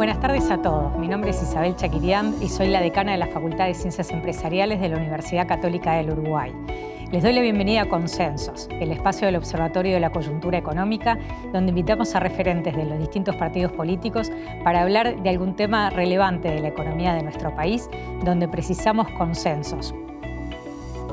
Buenas tardes a todos. Mi nombre es Isabel Chaquirián y soy la decana de la Facultad de Ciencias Empresariales de la Universidad Católica del Uruguay. Les doy la bienvenida a Consensos, el espacio del Observatorio de la Coyuntura Económica, donde invitamos a referentes de los distintos partidos políticos para hablar de algún tema relevante de la economía de nuestro país, donde precisamos consensos.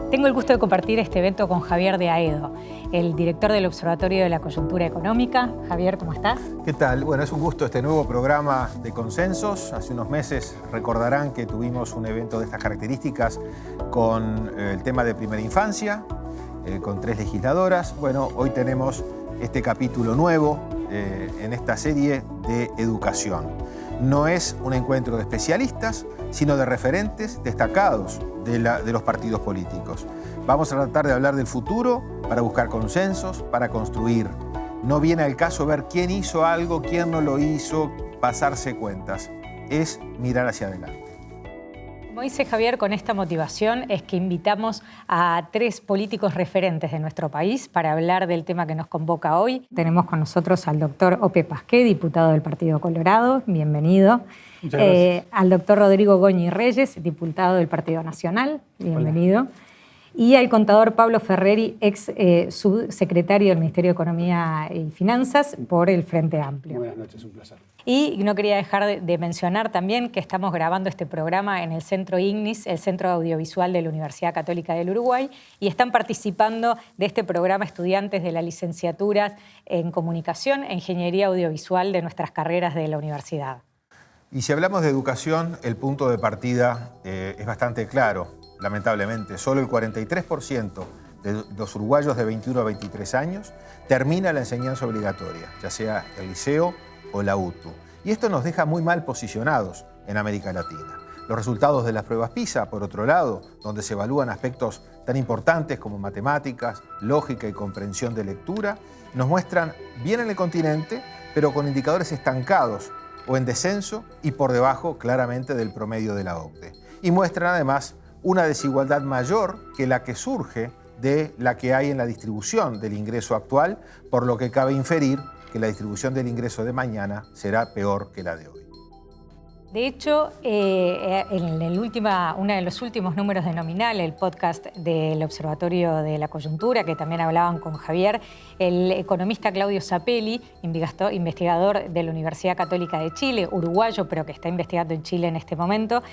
Tengo el gusto de compartir este evento con Javier de Aedo, el director del Observatorio de la Coyuntura Económica. Javier, ¿cómo estás? ¿Qué tal? Bueno, es un gusto este nuevo programa de Consensos. Hace unos meses recordarán que tuvimos un evento de estas características con el tema de primera infancia, con 3 legisladoras. Bueno, hoy tenemos este capítulo nuevo en esta serie de educación. No es un encuentro de especialistas, sino de referentes destacados de los partidos políticos. Vamos a tratar de hablar del futuro para buscar consensos, para construir. No viene al caso ver quién hizo algo, quién no lo hizo, pasarse cuentas. Es mirar hacia adelante. Como dice Javier, con esta motivación es que invitamos a 3 políticos referentes de nuestro país para hablar del tema que nos convoca hoy. Tenemos con nosotros al doctor Ope Pasqué, diputado del Partido Colorado. Bienvenido. Al doctor Rodrigo Goñi Reyes, diputado del Partido Nacional. Bienvenido. Hola. Y al contador Pablo Ferreri, ex subsecretario del Ministerio de Economía y Finanzas por el Frente Amplio. Buenas noches, un placer. Y no quería dejar de mencionar también que estamos grabando este programa en el Centro IGNIS, el Centro Audiovisual de la Universidad Católica del Uruguay, y están participando de este programa estudiantes de las licenciaturas en Comunicación e Ingeniería Audiovisual de nuestras carreras de la universidad. Y si hablamos de educación, el punto de partida es bastante claro. Lamentablemente, solo el 43% de los uruguayos de 21 a 23 años termina la enseñanza obligatoria, ya sea el liceo o la UTU. Y esto nos deja muy mal posicionados en América Latina. Los resultados de las pruebas PISA, por otro lado, donde se evalúan aspectos tan importantes como matemáticas, lógica y comprensión de lectura, nos muestran bien en el continente, pero con indicadores estancados o en descenso y por debajo claramente del promedio de la OCDE. Y muestran además una desigualdad mayor que la que surge de la que hay en la distribución del ingreso actual, por lo que cabe inferir que la distribución del ingreso de mañana será peor que la de hoy. De hecho, uno de los últimos números de Nominal, el podcast del Observatorio de la Coyuntura, que también hablaban con Javier, el economista Claudio Zapelli, investigador de la Universidad Católica de Chile, uruguayo, pero que está investigando en Chile en este momento,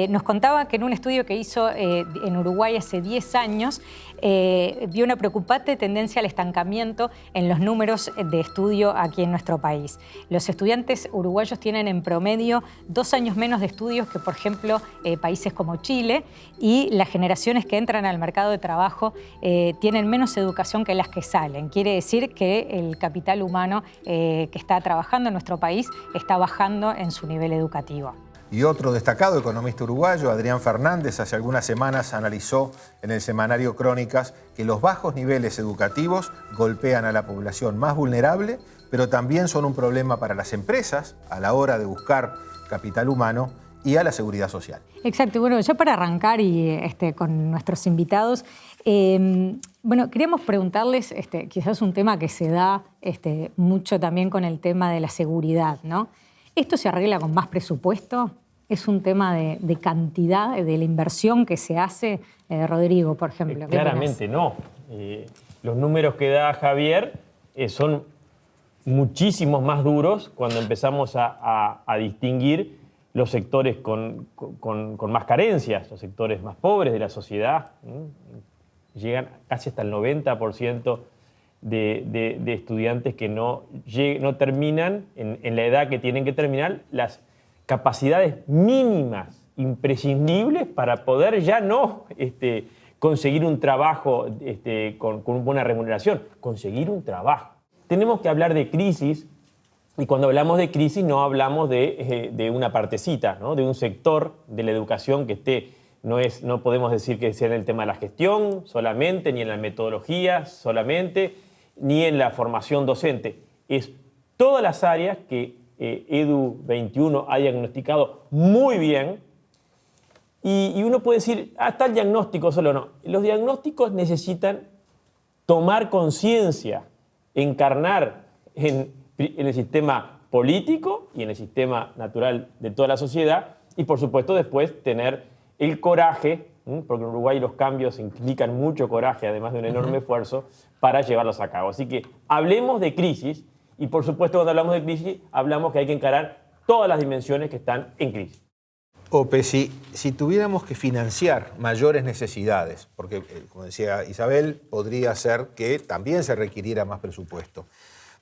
nos contaba que en un estudio que hizo en Uruguay hace 10 años, vio una preocupante tendencia al estancamiento en los números de estudio aquí en nuestro país. Los estudiantes uruguayos tienen en promedio 2 años menos de estudios que, por ejemplo, países como Chile, y las generaciones que entran al mercado de trabajo tienen menos educación que las que salen. Quiere decir que el capital humano que está trabajando en nuestro país está bajando en su nivel educativo. Y otro destacado economista uruguayo, Adrián Fernández, hace algunas semanas analizó en el semanario Crónicas que los bajos niveles educativos golpean a la población más vulnerable, pero también son un problema para las empresas a la hora de buscar capital humano y a la seguridad social. Exacto. Bueno, ya para arrancar y con nuestros invitados, queríamos preguntarles, quizás un tema que se da mucho también con el tema de la seguridad, ¿no? ¿Esto se arregla con más presupuesto? ¿Es un tema de cantidad, de la inversión que se hace? Rodrigo, por ejemplo. Claramente no. Los números que da Javier son muchísimos más duros cuando empezamos a distinguir los sectores con más carencias, los sectores más pobres de la sociedad. Llegan casi hasta el 90% de estudiantes que no terminan en la edad que tienen que terminar las capacidades mínimas imprescindibles para poder ya no conseguir un trabajo con buena remuneración, conseguir un trabajo. Tenemos que hablar de crisis, y cuando hablamos de crisis no hablamos de una partecita, ¿no? De un sector de la educación que no podemos decir que sea en el tema de la gestión solamente, ni en la metodología solamente, ni en la formación docente. Es todas las áreas que Edu21 ha diagnosticado muy bien, y uno puede decir, está el diagnóstico solo. No. Los diagnósticos necesitan tomar conciencia, encarnar en el sistema político y en el sistema natural de toda la sociedad, y por supuesto después tener el coraje, porque en Uruguay los cambios implican mucho coraje, además de un enorme esfuerzo, para llevarlos a cabo. Así que hablemos de crisis, y por supuesto cuando hablamos de crisis, hablamos que hay que encarar todas las dimensiones que están en crisis. Ope, si tuviéramos que financiar mayores necesidades, porque, como decía Isabel, podría ser que también se requiriera más presupuesto,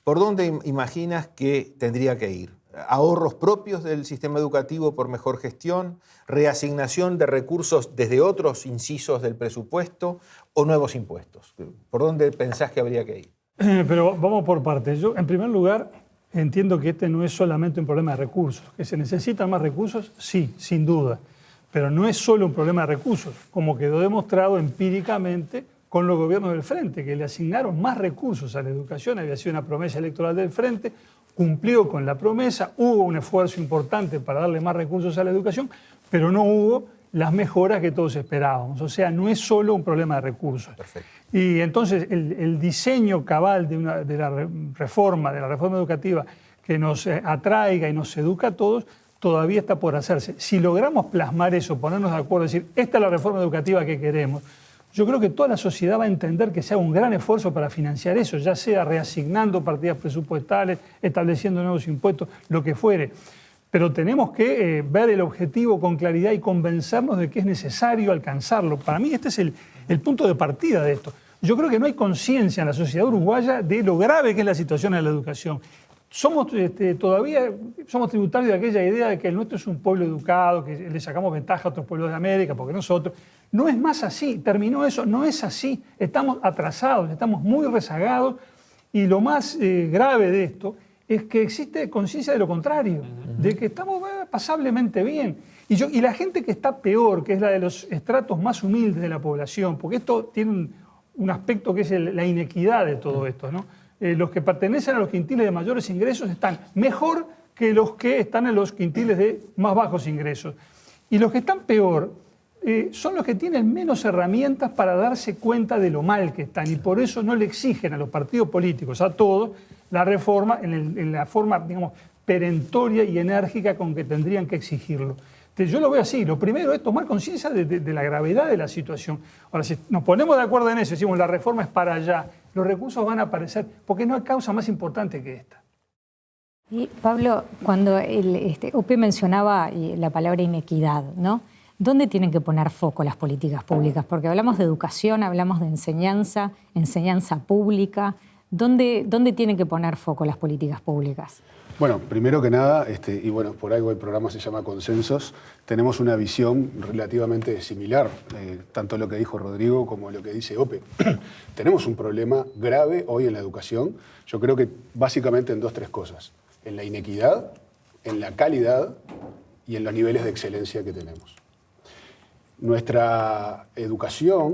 ¿por dónde imaginas que tendría que ir? ¿Ahorros propios del sistema educativo por mejor gestión? ¿Reasignación de recursos desde otros incisos del presupuesto? ¿O nuevos impuestos? ¿Por dónde pensás que habría que ir? Pero vamos por partes. Yo, en primer lugar, entiendo que este no es solamente un problema de recursos. ¿Que se necesitan más recursos? Sí, sin duda. Pero no es solo un problema de recursos, como quedó demostrado empíricamente con los gobiernos del Frente, que le asignaron más recursos a la educación. Había sido una promesa electoral del Frente, cumplió con la promesa, hubo un esfuerzo importante para darle más recursos a la educación, pero no hubo las mejoras que todos esperábamos. O sea, no es solo un problema de recursos. Perfecto. Y entonces el diseño cabal de la reforma educativa que nos atraiga y nos educa a todos, todavía está por hacerse. Si logramos plasmar eso, ponernos de acuerdo, decir, esta es la reforma educativa que queremos, yo creo que toda la sociedad va a entender que se haga un gran esfuerzo para financiar eso, ya sea reasignando partidas presupuestales, estableciendo nuevos impuestos, lo que fuere. Pero tenemos que ver el objetivo con claridad y convencernos de que es necesario alcanzarlo. Para mí este es el punto de partida de esto. Yo creo que no hay conciencia en la sociedad uruguaya de lo grave que es la situación en la educación. Todavía somos tributarios de aquella idea de que el nuestro es un pueblo educado, que le sacamos ventaja a otros pueblos de América, porque nosotros... No es más así, terminó eso, no es así. Estamos atrasados, estamos muy rezagados y lo más grave de esto es que existe conciencia de lo contrario, de que estamos pasablemente bien. Y la gente que está peor, que es la de los estratos más humildes de la población, porque esto tiene un aspecto que es la inequidad de todo esto, ¿no? Los que pertenecen a los quintiles de mayores ingresos están mejor que los que están en los quintiles de más bajos ingresos. Y los que están peor son los que tienen menos herramientas para darse cuenta de lo mal que están, y por eso no le exigen a los partidos políticos, a todos, la reforma en la forma, digamos, perentoria y enérgica con que tendrían que exigirlo. Entonces, yo lo veo así. Lo primero es tomar conciencia de la gravedad de la situación. Ahora, si nos ponemos de acuerdo en eso, decimos la reforma es para allá, los recursos van a aparecer, porque no hay causa más importante que esta. Y Pablo, cuando Ope mencionaba la palabra inequidad, ¿no? ¿Dónde tienen que poner foco las políticas públicas? Porque hablamos de educación, hablamos de enseñanza pública. ¿Dónde tienen que poner foco las políticas públicas? Bueno, primero que nada, y bueno, por algo el programa se llama Consensos, tenemos una visión relativamente similar, tanto lo que dijo Rodrigo como lo que dice Ope. Tenemos un problema grave hoy en la educación, yo creo que básicamente en 2 o 3 cosas. En la inequidad, en la calidad y en los niveles de excelencia que tenemos. Nuestra educación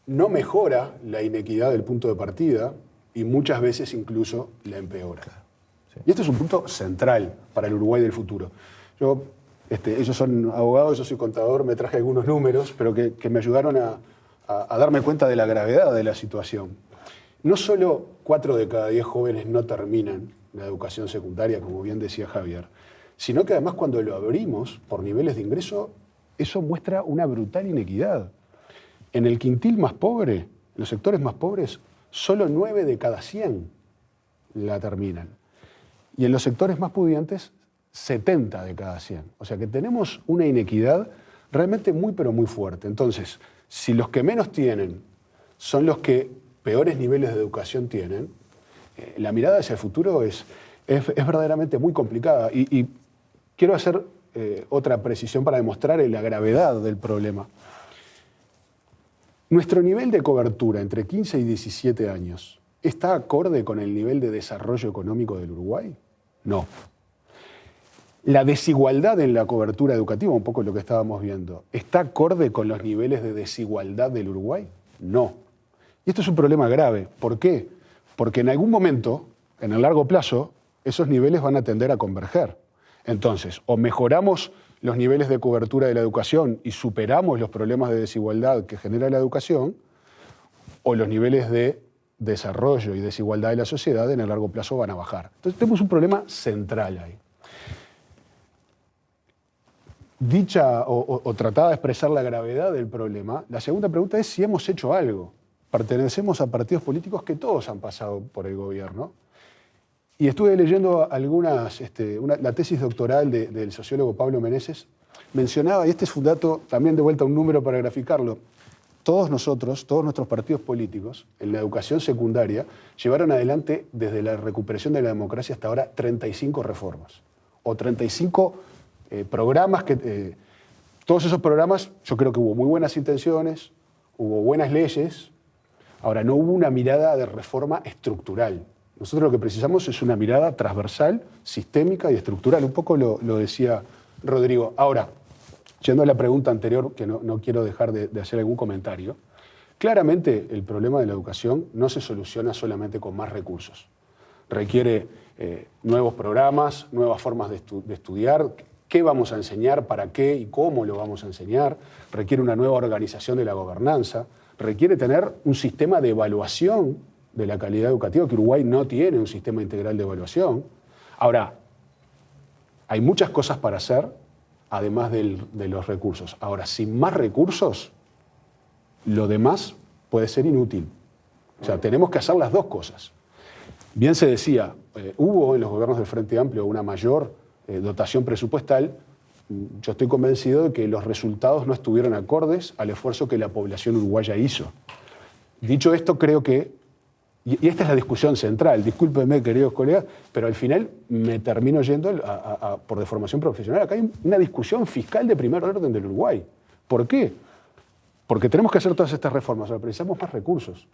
no mejora la inequidad del punto de partida y muchas veces incluso la empeora. Sí. Y este es un punto central para el Uruguay del futuro. Ellos son abogados, yo soy contador, me traje algunos números, pero que me ayudaron a darme cuenta de la gravedad de la situación. No solo 4 de cada 10 jóvenes no terminan la educación secundaria, como bien decía Javier, sino que además cuando lo abrimos por niveles de ingreso, eso muestra una brutal inequidad. En el quintil más pobre, en los sectores más pobres, solo 9 de cada 100 la terminan. Y en los sectores más pudientes, 70 de cada 100. O sea que tenemos una inequidad realmente muy, pero muy fuerte. Entonces, si los que menos tienen son los que peores niveles de educación tienen, la mirada hacia el futuro es verdaderamente muy complicada. Y quiero hacer otra precisión para demostrar la gravedad del problema. ¿Nuestro nivel de cobertura entre 15 y 17 años está acorde con el nivel de desarrollo económico del Uruguay? No. La desigualdad en la cobertura educativa, un poco lo que estábamos viendo, ¿está acorde con los niveles de desigualdad del Uruguay? No. Y esto es un problema grave. ¿Por qué? Porque en algún momento, en el largo plazo, esos niveles van a tender a converger. Entonces, o mejoramos los niveles de cobertura de la educación y superamos los problemas de desigualdad que genera la educación, o los niveles de desarrollo y desigualdad de la sociedad, en el largo plazo van a bajar. Entonces tenemos un problema central ahí. Dicha o tratada de expresar la gravedad del problema, la segunda pregunta es si hemos hecho algo. Pertenecemos a partidos políticos que todos han pasado por el gobierno. Y estuve leyendo la tesis doctoral del sociólogo Pablo Meneses, mencionaba, y este es un dato, también de vuelta un número para graficarlo, todos nuestros partidos políticos, en la educación secundaria, llevaron adelante, desde la recuperación de la democracia hasta ahora, 35 reformas. O 35 programas todos esos programas, yo creo que hubo muy buenas intenciones, hubo buenas leyes. Ahora, no hubo una mirada de reforma estructural. Nosotros lo que precisamos es una mirada transversal, sistémica y estructural. Un poco lo decía Rodrigo. Ahora, yendo a la pregunta anterior, que no quiero dejar de hacer algún comentario, claramente el problema de la educación no se soluciona solamente con más recursos. Requiere nuevos programas, nuevas formas de estudiar, qué vamos a enseñar, para qué y cómo lo vamos a enseñar. Requiere una nueva organización de la gobernanza. Requiere tener un sistema de evaluación de la calidad educativa, que Uruguay no tiene un sistema integral de evaluación. Ahora, hay muchas cosas para hacer, además de los recursos. Ahora, sin más recursos, lo demás puede ser inútil. O sea, tenemos que hacer las dos cosas. Bien se decía, hubo en los gobiernos del Frente Amplio una mayor dotación presupuestal. Yo estoy convencido de que los resultados no estuvieron acordes al esfuerzo que la población uruguaya hizo. Dicho esto, creo que, y esta es la discusión central, discúlpenme, queridos colegas, pero al final me termino yendo por deformación profesional. Acá hay una discusión fiscal de primer orden del Uruguay. ¿Por qué? Porque tenemos que hacer todas estas reformas, pero precisamos más recursos.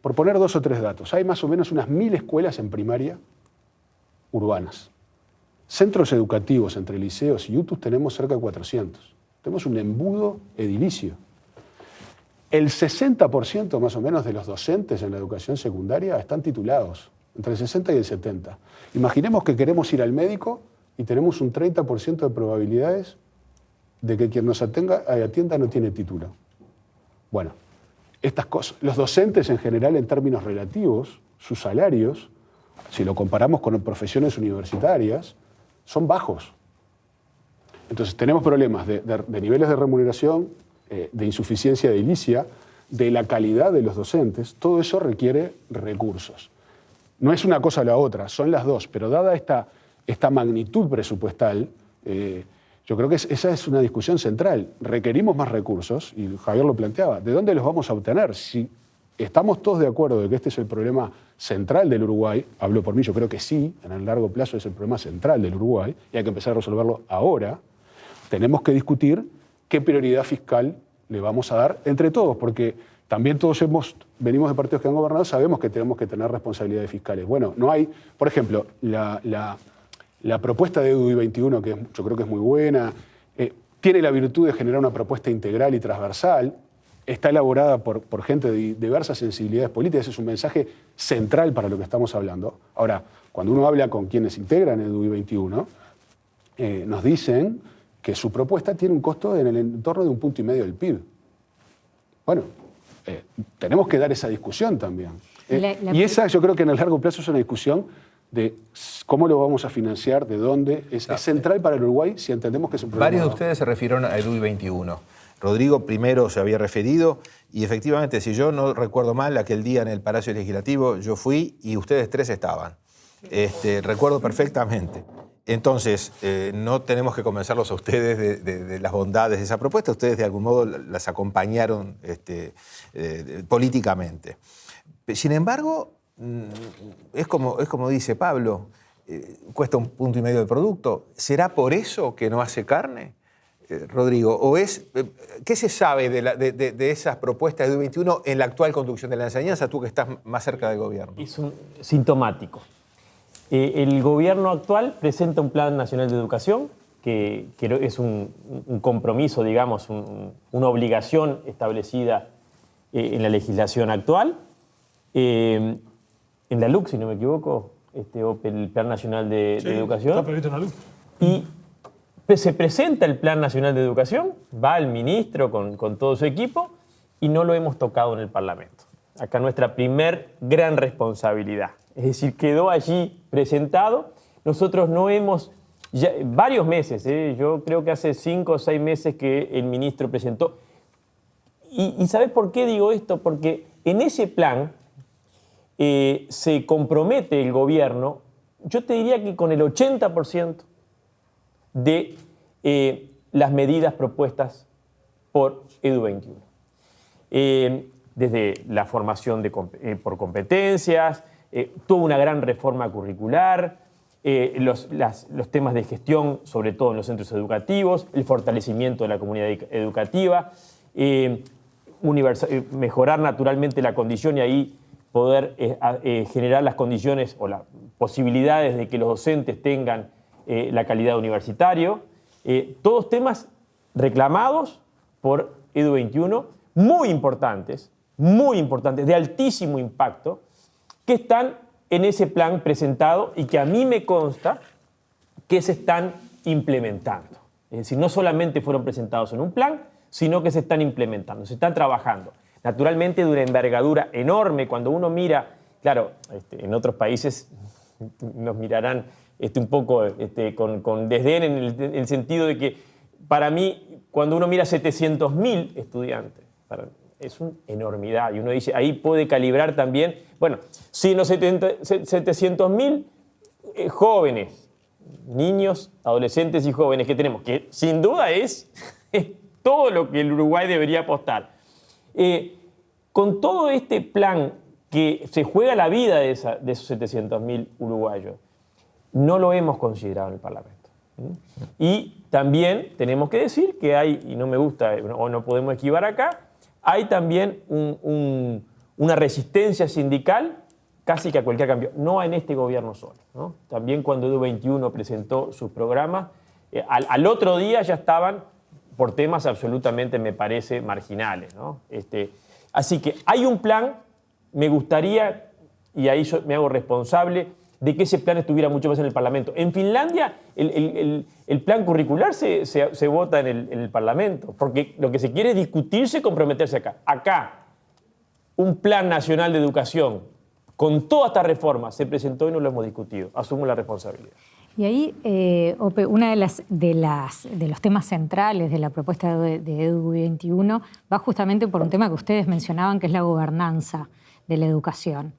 Por poner 2 o 3 datos, hay más o menos unas 1000 escuelas en primaria urbanas. Centros educativos entre liceos y UTUS tenemos cerca de 400. Tenemos un embudo edilicio. El 60% más o menos de los docentes en la educación secundaria están titulados, entre el 60 y el 70. Imaginemos que queremos ir al médico y tenemos un 30% de probabilidades de que quien nos atienda no tiene título. Bueno, estas cosas, los docentes en general en términos relativos, sus salarios, si lo comparamos con profesiones universitarias, son bajos. Entonces tenemos problemas de niveles de remuneración, de insuficiencia edilicia, de la calidad de los docentes. Todo eso requiere recursos. No es una cosa o la otra, son las dos, pero dada esta magnitud presupuestal, yo creo que esa es una discusión central. Requerimos más recursos, y Javier lo planteaba, ¿de dónde los vamos a obtener? Si estamos todos de acuerdo de que este es el problema central del Uruguay, hablo por mí, yo creo que sí, en el largo plazo es el problema central del Uruguay, y hay que empezar a resolverlo ahora, tenemos que discutir qué prioridad fiscal le vamos a dar entre todos, porque también todos venimos de partidos que han gobernado, sabemos que tenemos que tener responsabilidades fiscales. Bueno, no hay, por ejemplo, la propuesta de EDUI 21, que yo creo que es muy buena, tiene la virtud de generar una propuesta integral y transversal, está elaborada por gente de diversas sensibilidades políticas, ese es un mensaje central para lo que estamos hablando. Ahora, cuando uno habla con quienes integran EDUI 21, nos dicen que su propuesta tiene un costo en el entorno de 1,5 puntos del PIB. Bueno, tenemos que dar esa discusión también. Y esa yo creo que en el largo plazo es una discusión de cómo lo vamos a financiar, de dónde. Es central para el Uruguay si entendemos que es un problema. Varios de ustedes se refirieron a EDUI 21. Rodrigo primero se había referido y efectivamente, si yo no recuerdo mal, aquel día en el Palacio Legislativo yo fui y ustedes 3 estaban. Recuerdo perfectamente. Entonces, no tenemos que convencerlos a ustedes de las bondades de esa propuesta. Ustedes de algún modo las acompañaron políticamente. Sin embargo, es como dice Pablo, cuesta 1,5 puntos del producto. ¿Será por eso que no hace carne, Rodrigo? ¿O qué se sabe de esas propuestas de EDUI 21 en la actual conducción de la enseñanza, tú que estás más cerca del gobierno? Es sintomático. El gobierno actual presenta un Plan Nacional de Educación, que es un compromiso, digamos, una obligación establecida en la legislación actual. En la LUC, si no me equivoco, el Plan Nacional de Educación. Está previsto en la LUC. Y se presenta el Plan Nacional de Educación, va el ministro con todo su equipo y no lo hemos tocado en el Parlamento. acá nuestra primer gran responsabilidad. Es decir, quedó allí presentado. Nosotros no hemos, ya, varios meses, yo creo que hace 5 o 6 meses que el ministro presentó. ¿Y sabes por qué digo esto? Porque en ese plan se compromete el gobierno, yo te diría que con el 80% de las medidas propuestas por Edu21. Desde la formación por competencias, toda una gran reforma curricular, los temas de gestión, sobre todo en los centros educativos, el fortalecimiento de la comunidad educativa, mejorar naturalmente la condición y ahí poder generar las condiciones o las posibilidades de que los docentes tengan la calidad universitaria. Todos temas reclamados por Edu21, muy importantes, de altísimo impacto, que están en ese plan presentado y que a mí me consta que se están implementando. Es decir, no solamente fueron presentados en un plan, sino que se están implementando, se están trabajando. Naturalmente de una envergadura enorme. Cuando uno mira, claro, en otros países nos mirarán un poco con desdén en el sentido de que para mí, cuando uno mira 700.000 estudiantes, es una enormidad. Y uno dice, ahí puede calibrar también, bueno, si los 700.000 jóvenes, niños, adolescentes y jóvenes que tenemos, que sin duda es todo lo que el Uruguay debería apostar. Con todo este plan que se juega la vida de esos 700.000 uruguayos, no lo hemos considerado en el Parlamento. Y también tenemos que decir que hay, y no me gusta, o no podemos esquivar acá, hay también una resistencia sindical casi que a cualquier cambio, no en este gobierno solo, ¿no? También cuando Edu21 presentó sus programas, al otro día ya estaban por temas absolutamente, me parece, marginales, ¿no? Así que hay un plan, me gustaría, y ahí yo me hago responsable, de que ese plan estuviera mucho más en el Parlamento. En Finlandia el plan curricular se vota en el Parlamento, porque lo que se quiere es discutirse y comprometerse acá. Acá, un plan nacional de educación con toda esta reforma se presentó y no lo hemos discutido. Asumo la responsabilidad. Y ahí, Ope, uno de los temas centrales de la propuesta de Edu21 va justamente por un tema que ustedes mencionaban, que es la gobernanza de la educación.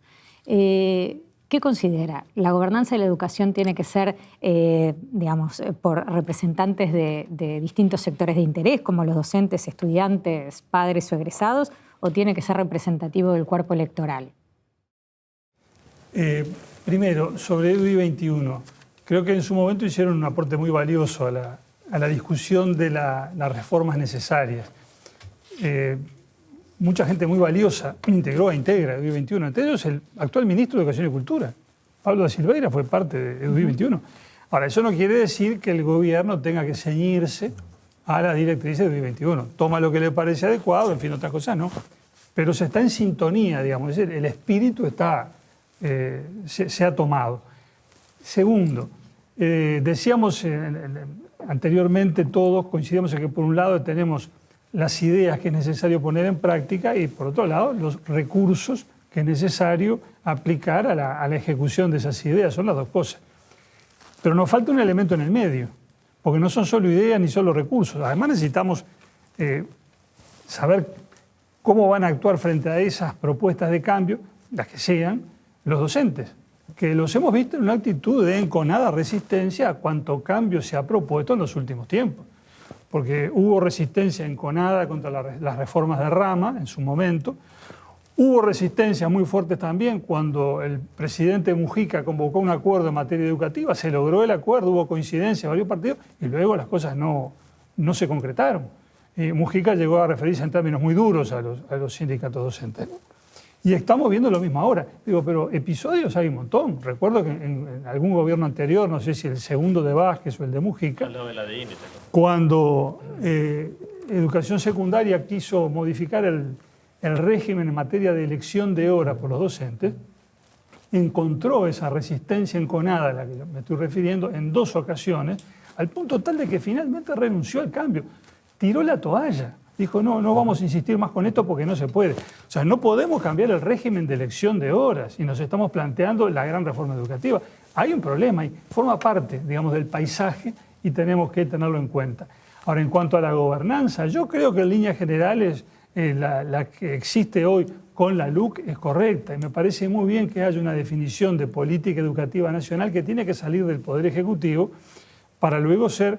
¿Qué considera? ¿La gobernanza de la educación tiene que ser, digamos, por representantes de distintos sectores de interés, como los docentes, estudiantes, padres o egresados, o tiene que ser representativo del cuerpo electoral? Primero, sobre Edu21. Creo que en su momento hicieron un aporte muy valioso a la discusión de las reformas necesarias. Mucha gente muy valiosa integra Edu21. Entre ellos el actual ministro de Educación y Cultura, Pablo da Silveira, fue parte de Edu21. Ahora, eso no quiere decir que el gobierno tenga que ceñirse a la directriz de Edu21. Toma lo que le parece adecuado, en fin, otras cosas no. Pero se está en sintonía, digamos, es decir, el espíritu se ha tomado. Segundo, decíamos anteriormente todos, coincidimos en que por un lado tenemos las ideas que es necesario poner en práctica y por otro lado los recursos que es necesario aplicar a la ejecución de esas ideas. Son las dos cosas. Pero nos falta un elemento en el medio, porque no son solo ideas ni solo recursos. Además necesitamos saber cómo van a actuar frente a esas propuestas de cambio, las que sean, los docentes, que los hemos visto en una actitud de enconada resistencia a cuanto cambio se ha propuesto en los últimos tiempos. Porque hubo resistencia enconada contra las reformas de Rama en su momento. Hubo resistencias muy fuertes también cuando el presidente Mujica convocó un acuerdo en materia educativa, se logró el acuerdo, hubo coincidencia de varios partidos y luego las cosas no se concretaron. Mujica llegó a referirse en términos muy duros a los sindicatos docentes. Y estamos viendo lo mismo ahora. Digo, pero episodios hay un montón. Recuerdo que en algún gobierno anterior, no sé si el segundo de Vázquez o el de Mujica, cuando Educación Secundaria quiso modificar el régimen en materia de elección de horas por los docentes, encontró esa resistencia enconada a la que me estoy refiriendo en 2 ocasiones, al punto tal de que finalmente renunció al cambio. Tiró la toalla. dijo, no vamos a insistir más con esto porque no se puede. O sea, no podemos cambiar el régimen de elección de horas y nos estamos planteando la gran reforma educativa. Hay un problema y forma parte, digamos, del paisaje y tenemos que tenerlo en cuenta. Ahora, en cuanto a la gobernanza, yo creo que en líneas generales la que existe hoy con la LUC es correcta y me parece muy bien que haya una definición de política educativa nacional que tiene que salir del Poder Ejecutivo para luego ser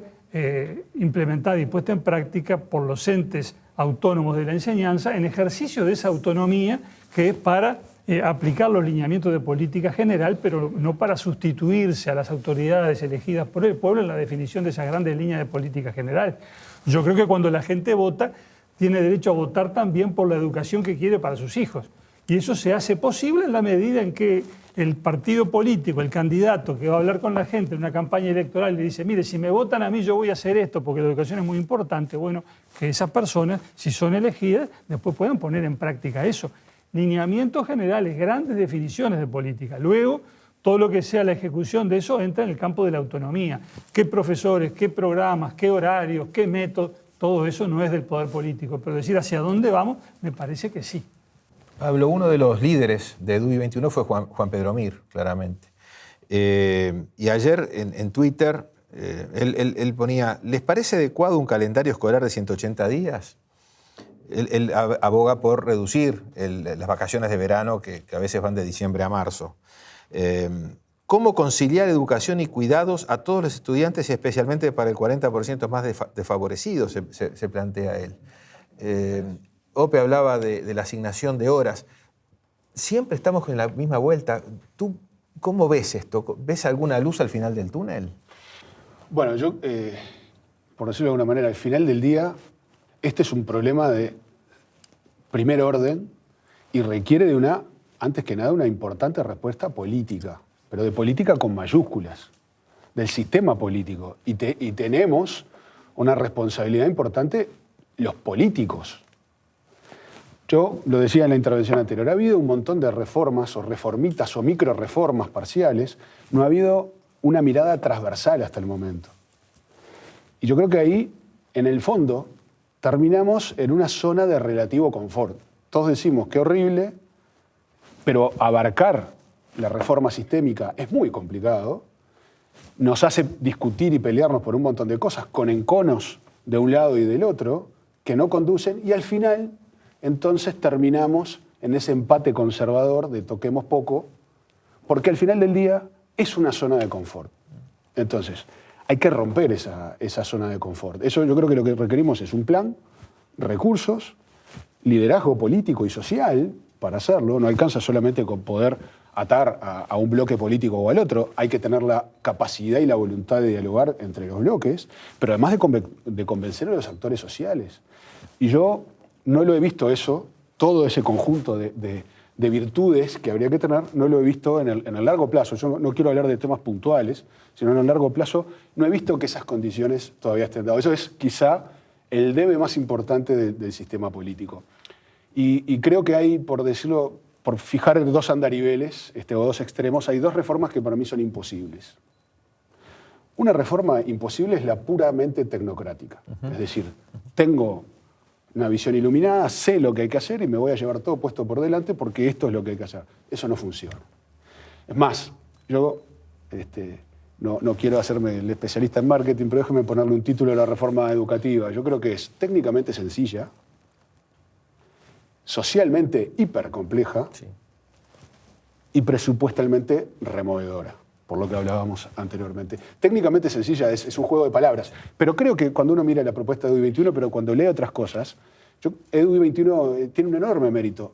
implementada y puesta en práctica por los entes autónomos de la enseñanza en ejercicio de esa autonomía que es para aplicar los lineamientos de política general, pero no para sustituirse a las autoridades elegidas por el pueblo en la definición de esas grandes líneas de política general. Yo creo que cuando la gente vota, tiene derecho a votar también por la educación que quiere para sus hijos. Y eso se hace posible en la medida en que el partido político, el candidato que va a hablar con la gente en una campaña electoral le dice, mire, si me votan a mí yo voy a hacer esto porque la educación es muy importante. Bueno, que esas personas, si son elegidas, después puedan poner en práctica eso. Lineamientos generales, grandes definiciones de política. Luego, todo lo que sea la ejecución de eso entra en el campo de la autonomía. ¿Qué profesores, qué programas, qué horarios, qué métodos? Todo eso no es del poder político, pero decir hacia dónde vamos, me parece que sí. Pablo, uno de los líderes de EDUI 21 fue Juan Pedro Mir, claramente. Y ayer en Twitter él ponía, ¿les parece adecuado un calendario escolar de 180 días? Él aboga por reducir las vacaciones de verano que a veces van de diciembre a marzo. ¿Cómo conciliar educación y cuidados a todos los estudiantes y especialmente para el 40% más desfavorecidos? Se plantea él. Ope hablaba de la asignación de horas. Siempre estamos en la misma vuelta. ¿Tú cómo ves esto? ¿Ves alguna luz al final del túnel? Bueno, yo, por decirlo de alguna manera, al final del día, este es un problema de primer orden y requiere de antes que nada, una importante respuesta política, pero de política con mayúsculas, del sistema político. Y tenemos una responsabilidad importante los políticos. Yo lo decía en la intervención anterior, ha habido un montón de reformas o reformitas o micro reformas parciales, no ha habido una mirada transversal hasta el momento. Y yo creo que ahí, en el fondo, terminamos en una zona de relativo confort. Todos decimos qué horrible, pero abarcar la reforma sistémica es muy complicado, nos hace discutir y pelearnos por un montón de cosas con enconos de un lado y del otro que no conducen y al final entonces terminamos en ese empate conservador de toquemos poco, porque al final del día es una zona de confort. Entonces, hay que romper esa zona de confort. Eso yo creo que lo que requerimos es un plan, recursos, liderazgo político y social para hacerlo. No alcanza solamente con poder atar a un bloque político o al otro, hay que tener la capacidad y la voluntad de dialogar entre los bloques, pero además de convencer a los actores sociales. Y yo no lo he visto eso, todo ese conjunto de virtudes que habría que tener, no lo he visto en el largo plazo. Yo no quiero hablar de temas puntuales, sino en el largo plazo, no he visto que esas condiciones todavía estén dadas. Eso es quizá el debe más importante del sistema político. Y creo que hay, por decirlo, por fijar dos andariveles o dos extremos, hay dos reformas que para mí son imposibles. Una reforma imposible es la puramente tecnocrática. Es decir, tengo una visión iluminada, sé lo que hay que hacer y me voy a llevar todo puesto por delante porque esto es lo que hay que hacer. Eso no funciona. Es más, yo no quiero hacerme el especialista en marketing, pero déjeme ponerle un título a la reforma educativa. Yo creo que es técnicamente sencilla, socialmente hipercompleja y presupuestalmente removedora, por lo que hablábamos anteriormente. Técnicamente sencilla es un juego de palabras, pero creo que cuando uno mira la propuesta de EDUI 21, pero cuando lee otras cosas, EDUI 21 tiene un enorme mérito.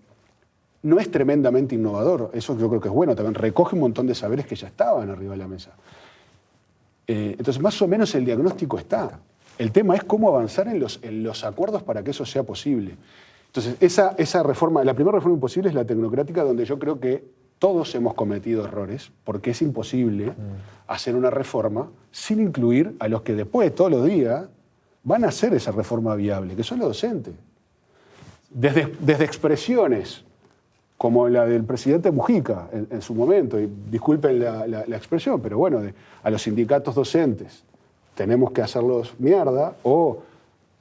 No es tremendamente innovador, eso yo creo que es bueno también, recoge un montón de saberes que ya estaban arriba de la mesa. Entonces, más o menos el diagnóstico está. El tema es cómo avanzar en los acuerdos para que eso sea posible. Entonces, esa reforma, la primera reforma imposible es la tecnocrática, donde yo creo que todos hemos cometido errores, porque es imposible hacer una reforma sin incluir a los que después de todos los días van a hacer esa reforma viable, que son los docentes. Desde expresiones como la del presidente Mujica en su momento, y disculpen la expresión, pero bueno, a los sindicatos docentes tenemos que hacerlos mierda, o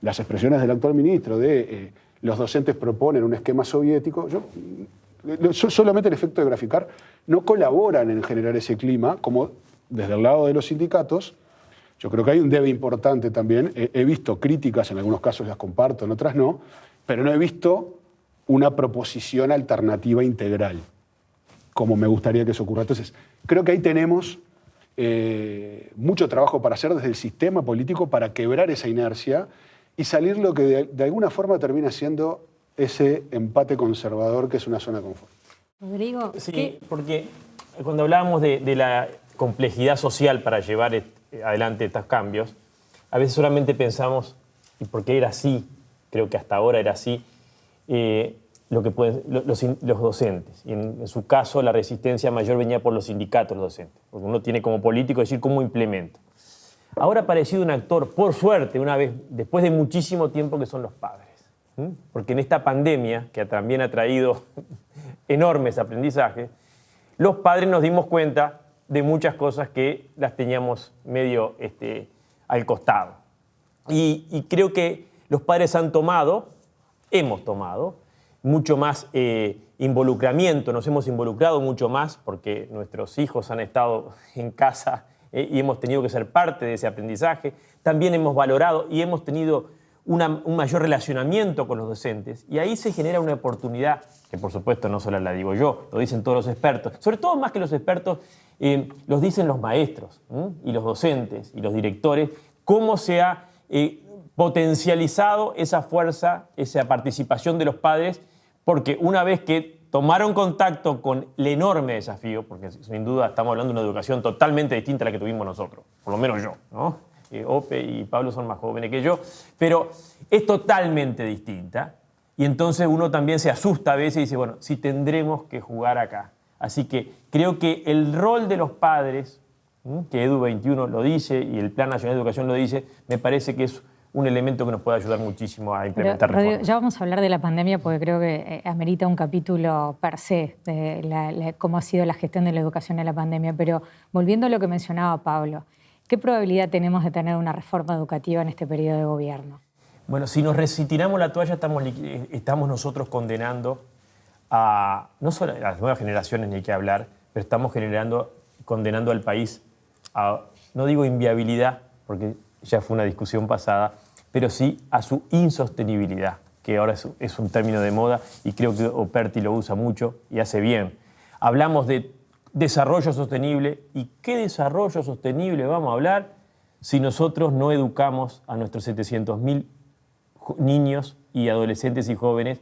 las expresiones del actual ministro de los docentes proponen un esquema soviético, yo solamente el efecto de graficar, no colaboran en generar ese clima, como desde el lado de los sindicatos. Yo creo que hay un debe importante también. He visto críticas, en algunos casos las comparto, en otras no, pero no he visto una proposición alternativa integral, como me gustaría que eso ocurra. Entonces, creo que ahí tenemos mucho trabajo para hacer desde el sistema político para quebrar esa inercia y salir lo que de alguna forma termina siendo ese empate conservador que es una zona de confort. Rodrigo, Sí, porque cuando hablábamos de la complejidad social para llevar adelante estos cambios, a veces solamente pensamos, ¿y por qué era así? Creo que hasta ahora era así, lo que pueden, los docentes. Y en su caso, la resistencia mayor venía por los sindicatos, los docentes. Porque uno tiene como político decir cómo implemento. Ahora ha aparecido un actor, por suerte, una vez, después de muchísimo tiempo, que son los padres. Porque en esta pandemia, que también ha traído enormes aprendizajes, los padres nos dimos cuenta de muchas cosas que las teníamos medio al costado. Y creo que los padres hemos tomado mucho más involucramiento, nos hemos involucrado mucho más porque nuestros hijos han estado en casa y hemos tenido que ser parte de ese aprendizaje. También hemos valorado y hemos tenido un mayor relacionamiento con los docentes. Y ahí se genera una oportunidad, que por supuesto no solo la digo yo, lo dicen todos los expertos. Sobre todo más que los expertos, los dicen los maestros y los docentes y los directores, cómo se ha potencializado esa fuerza, esa participación de los padres, porque una vez que tomaron contacto con el enorme desafío, porque sin duda estamos hablando de una educación totalmente distinta a la que tuvimos nosotros, por lo menos yo, ¿no? Ope y Pablo son más jóvenes que yo, pero es totalmente distinta. Y entonces uno también se asusta a veces y dice, bueno, si tendremos que jugar acá. Así que creo que el rol de los padres, que Edu21 lo dice y el Plan Nacional de Educación lo dice, me parece que es un elemento que nos puede ayudar muchísimo a implementar reformas. Ya vamos a hablar de la pandemia porque creo que amerita un capítulo per se de cómo ha sido la gestión de la educación en la pandemia. Pero volviendo a lo que mencionaba Pablo, ¿qué probabilidad tenemos de tener una reforma educativa en este periodo de gobierno? Bueno, si tiramos la toalla, estamos nosotros condenando no solo a las nuevas generaciones, ni hay que hablar, pero estamos condenando al país a, no digo inviabilidad, porque ya fue una discusión pasada, pero sí a su insostenibilidad, que ahora es un término de moda y creo que Operti lo usa mucho y hace bien. Hablamos de desarrollo sostenible. ¿Y qué desarrollo sostenible vamos a hablar si nosotros no educamos a nuestros 700.000 niños y adolescentes y jóvenes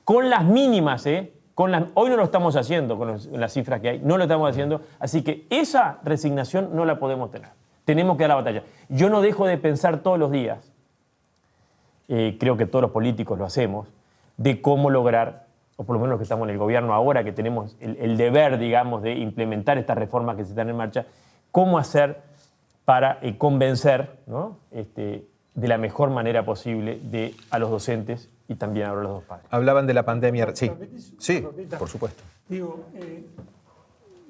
con las mínimas, hoy no lo estamos haciendo con las cifras que hay, no lo estamos haciendo, así que esa resignación no la podemos tener. Tenemos que dar la batalla. Yo no dejo de pensar todos los días, creo que todos los políticos lo hacemos, de cómo lograr, o por lo menos los que estamos en el gobierno ahora, que tenemos el deber, digamos, de implementar estas reformas que se están en marcha, cómo hacer para convencer, ¿no? De la mejor manera posible a los docentes y también ahora a los dos padres. Hablaban de la pandemia. Sí, sí, por supuesto. Digo,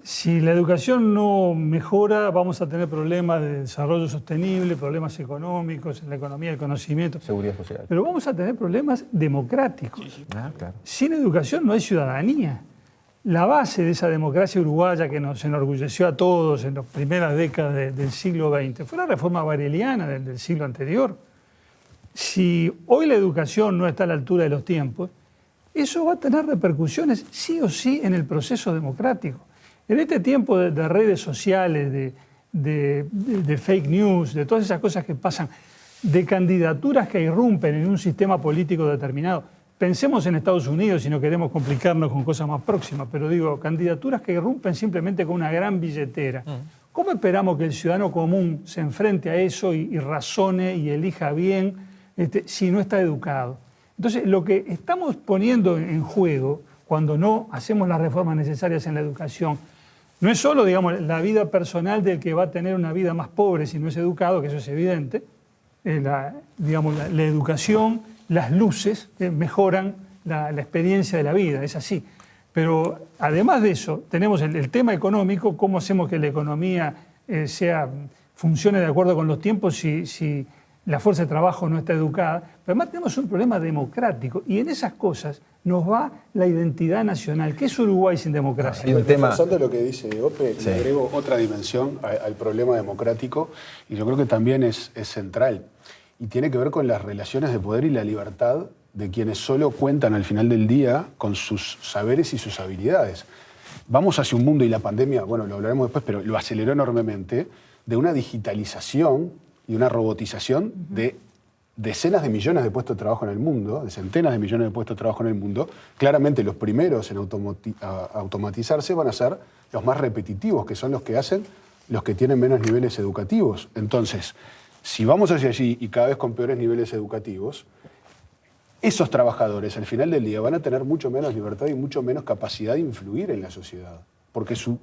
si la educación no mejora, vamos a tener problemas de desarrollo sostenible, problemas económicos, en la economía del conocimiento. Seguridad social. Pero vamos a tener problemas democráticos. Claro. Sin educación no hay ciudadanía. La base de esa democracia uruguaya que nos enorgulleció a todos en las primeras décadas del siglo XX fue la reforma bareliana del siglo anterior. Si hoy la educación no está a la altura de los tiempos, eso va a tener repercusiones sí o sí en el proceso democrático. En este tiempo de redes sociales, de fake news, de todas esas cosas que pasan, de candidaturas que irrumpen en un sistema político determinado, pensemos en Estados Unidos si no queremos complicarnos con cosas más próximas, pero digo, candidaturas que irrumpen simplemente con una gran billetera. ¿Cómo esperamos que el ciudadano común se enfrente a eso y razone y elija bien si no está educado? Entonces, lo que estamos poniendo en juego cuando no hacemos las reformas necesarias en la educación no es solo, digamos, la vida personal del que va a tener una vida más pobre si no es educado, que eso es evidente. La educación, las luces mejoran la experiencia de la vida, es así. Pero además de eso, tenemos el tema económico, cómo hacemos que la economía funcione de acuerdo con los tiempos si la fuerza de trabajo no está educada, pero además tenemos un problema democrático y en esas cosas nos va la identidad nacional. ¿Qué es Uruguay sin democracia? Hay un tema... Reforzando lo que dice Ope, Sí. le agrego otra dimensión al problema democrático y yo creo que también es central y tiene que ver con las relaciones de poder y la libertad de quienes solo cuentan al final del día con sus saberes y sus habilidades. Vamos hacia un mundo, y la pandemia, bueno, lo hablaremos después, pero lo aceleró enormemente, de una digitalización y una robotización de decenas de millones de puestos de trabajo en el mundo, de centenas de millones de puestos de trabajo en el mundo. Claramente los primeros en automatizarse van a ser los más repetitivos, que son los que hacen los que tienen menos niveles educativos. Entonces, si vamos hacia allí y cada vez con peores niveles educativos, esos trabajadores al final del día van a tener mucho menos libertad y mucho menos capacidad de influir en la sociedad, porque su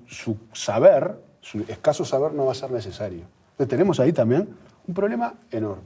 saber, su escaso saber no va a ser necesario. Entonces tenemos ahí también un problema enorme.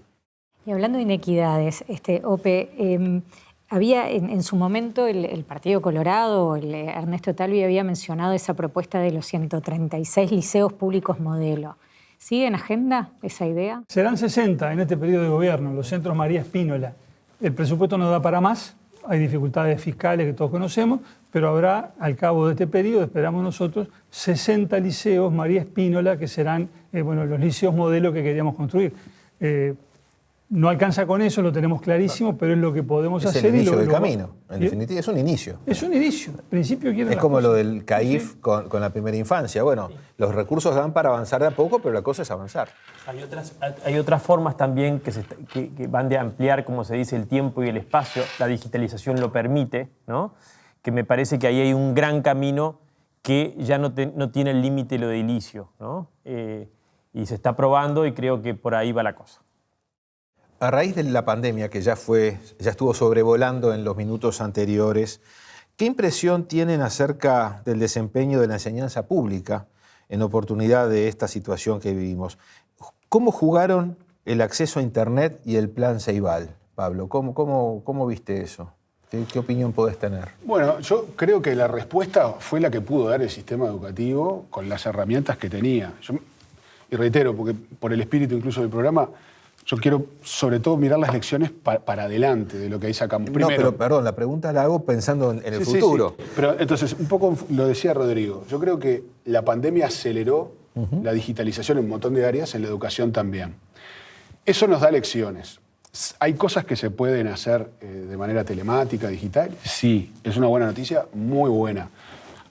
Y hablando de inequidades, Ope, había en su momento el Partido Colorado, Ernesto Talvi había mencionado esa propuesta de los 136 liceos públicos modelo. ¿Sigue en agenda esa idea? Serán 60 en este periodo de gobierno, los centros María Espínola. El presupuesto no da para más, hay dificultades fiscales que todos conocemos, pero habrá, al cabo de este periodo, esperamos nosotros, 60 liceos María Espínola, que serán los liceos modelo que queríamos construir. No alcanza con eso, lo tenemos clarísimo, pero es lo que podemos hacer. Es el inicio del camino, en definitiva, es un inicio. Es un inicio, al principio quieren Es las como cosas. lo del CAIF con la primera infancia. Bueno, los recursos dan para avanzar de a poco, pero la cosa es avanzar. Hay otras formas también que van de ampliar, como se dice, el tiempo y el espacio. La digitalización lo permite, ¿no? Que me parece que ahí hay un gran camino que ya no tiene el límite lo edilicio, ¿no? Y se está probando y creo que por ahí va la cosa. A raíz de la pandemia, que ya estuvo sobrevolando en los minutos anteriores, ¿qué impresión tienen acerca del desempeño de la enseñanza pública en oportunidad de esta situación que vivimos? ¿Cómo jugaron el acceso a Internet y el plan Ceibal, Pablo? ¿Cómo viste eso? ¿Qué opinión podés tener? Bueno, yo creo que la respuesta fue la que pudo dar el sistema educativo con las herramientas que tenía. Y reitero, porque por el espíritu incluso del programa, yo quiero sobre todo mirar las lecciones para adelante de lo que ahí sacamos. Primero, no, pero perdón, la pregunta la hago pensando en el sí, futuro. Sí. Pero entonces, un poco lo decía Rodrigo, yo creo que la pandemia aceleró la digitalización en un montón de áreas, en la educación también. Eso nos da lecciones. ¿Hay cosas que se pueden hacer de manera telemática, digital? Sí, es una buena noticia, muy buena.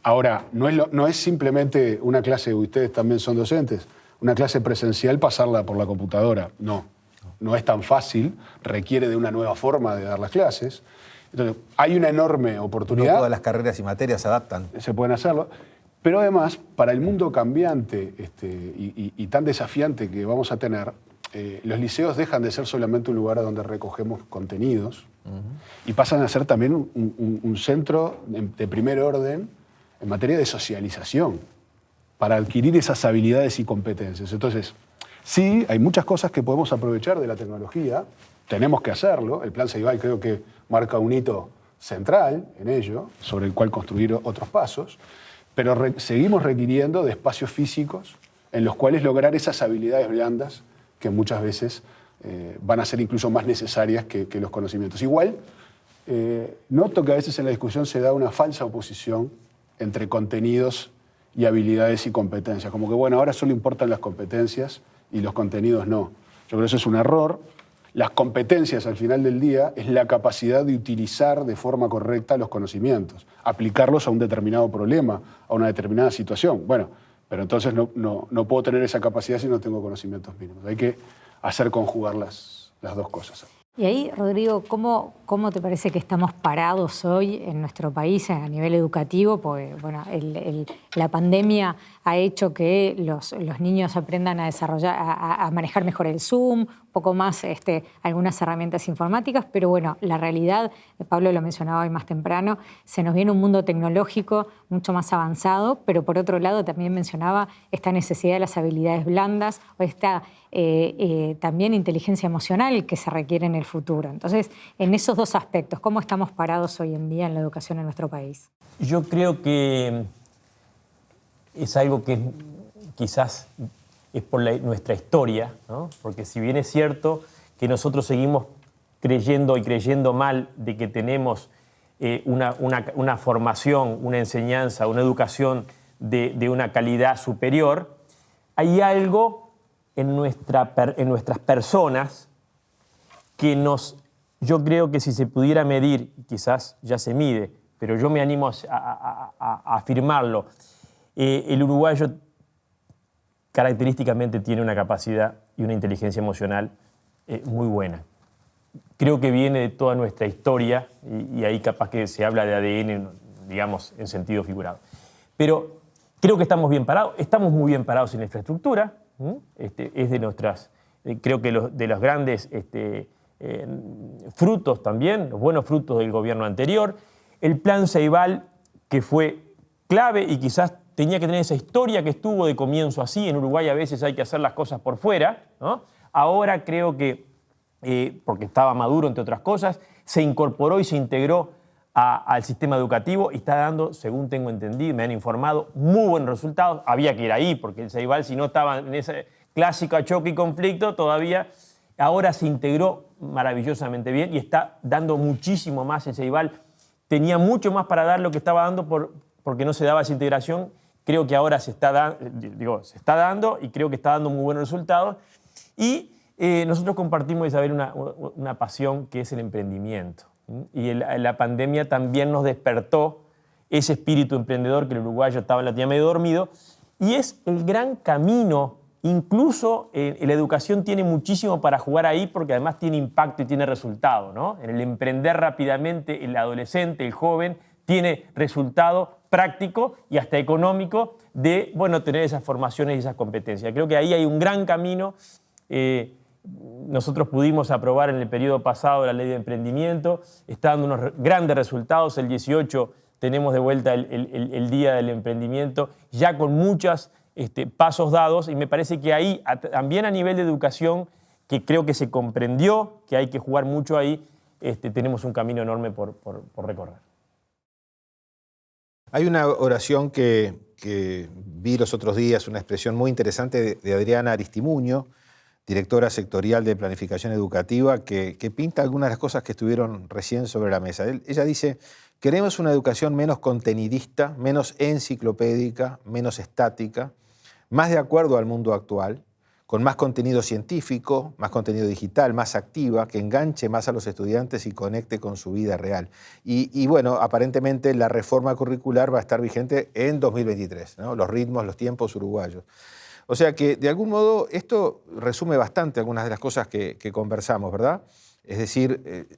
Ahora, no es simplemente una clase, ustedes también son docentes, una clase presencial pasarla por la computadora, no es tan fácil, requiere de una nueva forma de dar las clases. Entonces, hay una enorme oportunidad. No todas las carreras y materias se adaptan. Se pueden hacerlo. Pero además, para el mundo cambiante y tan desafiante que vamos a tener, los liceos dejan de ser solamente un lugar donde recogemos contenidos y pasan a ser también un centro de primer orden en materia de socialización para adquirir esas habilidades y competencias. Entonces, sí, hay muchas cosas que podemos aprovechar de la tecnología, tenemos que hacerlo, el plan Ceibal creo que marca un hito central en ello, sobre el cual construir otros pasos, pero seguimos requiriendo de espacios físicos en los cuales lograr esas habilidades blandas que muchas veces van a ser incluso más necesarias que los conocimientos. Igual, noto que a veces en la discusión se da una falsa oposición entre contenidos y habilidades y competencias, como que bueno, ahora solo importan las competencias y los contenidos no. Yo creo que eso es un error. Las competencias al final del día es la capacidad de utilizar de forma correcta los conocimientos, aplicarlos a un determinado problema, a una determinada situación. Bueno, pero entonces no puedo tener esa capacidad si no tengo conocimientos mínimos. Hay que hacer conjugar las dos cosas. Y ahí, Rodrigo, ¿cómo te parece que estamos parados hoy en nuestro país a nivel educativo? Porque bueno, la pandemia ha hecho que los niños aprendan a desarrollar, a manejar mejor el Zoom, un poco más algunas herramientas informáticas, pero bueno, la realidad, Pablo lo mencionaba hoy más temprano, se nos viene un mundo tecnológico mucho más avanzado, pero por otro lado también mencionaba esta necesidad de las habilidades blandas o esta también inteligencia emocional que se requiere en el futuro. Entonces, en esos dos aspectos, ¿cómo estamos parados hoy en día en la educación en nuestro país? Yo creo que es algo que quizás es por nuestra historia, ¿no? Porque si bien es cierto que nosotros seguimos creyendo mal de que tenemos una formación, una enseñanza, una educación de una calidad superior, hay algo en nuestras personas que yo creo que si se pudiera medir, quizás ya se mide, pero yo me animo a afirmarlo, el uruguayo característicamente tiene una capacidad y una inteligencia emocional muy buena. Creo que viene de toda nuestra historia y ahí capaz que se habla de ADN, digamos, en sentido figurado. Pero creo que estamos bien parados, estamos muy bien parados en la infraestructura, es de nuestras, creo que de los grandes frutos también, los buenos frutos del gobierno anterior. El plan Ceibal, que fue clave y quizás tenía que tener esa historia que estuvo de comienzo así. En Uruguay a veces hay que hacer las cosas por fuera, ¿no? Ahora creo que, porque estaba Maduro, entre otras cosas, se incorporó y se integró al sistema educativo y está dando, según tengo entendido, me han informado, muy buenos resultados. Había que ir ahí, porque el Ceibal, si no estaba en ese clásico choque y conflicto, todavía ahora se integró maravillosamente bien y está dando muchísimo más. El Ceibal tenía mucho más para dar lo que estaba dando porque no se daba esa integración. Creo que ahora se está dando y creo que está dando muy buenos resultados. Y nosotros compartimos, Isabel, una pasión que es el emprendimiento. Y la pandemia también nos despertó ese espíritu emprendedor que el uruguayo estaba en la tía medio dormido. Y es el gran camino. Incluso la educación tiene muchísimo para jugar ahí porque además tiene impacto y tiene resultado, ¿no? En el emprender rápidamente, el adolescente, el joven, tiene resultado práctico y hasta económico de, bueno, tener esas formaciones y esas competencias. Creo que ahí hay un gran camino. Nosotros pudimos aprobar en el periodo pasado la ley de emprendimiento, está dando unos grandes resultados. El 18 tenemos de vuelta el Día del Emprendimiento, ya con muchos pasos dados, y me parece que ahí, también a nivel de educación, que creo que se comprendió que hay que jugar mucho ahí, tenemos un camino enorme por recorrer. Hay una oración que vi los otros días, una expresión muy interesante de Adriana Aristimuño, directora sectorial de Planificación Educativa, que pinta algunas de las cosas que estuvieron recién sobre la mesa. Ella dice: queremos una educación menos contenidista, menos enciclopédica, menos estática, más de acuerdo al mundo actual, con más contenido científico, más contenido digital, más activa, que enganche más a los estudiantes y conecte con su vida real. Y bueno, aparentemente la reforma curricular va a estar vigente en 2023, ¿no? Los ritmos, los tiempos uruguayos. O sea que, de algún modo, esto resume bastante algunas de las cosas que conversamos, ¿verdad? Es decir,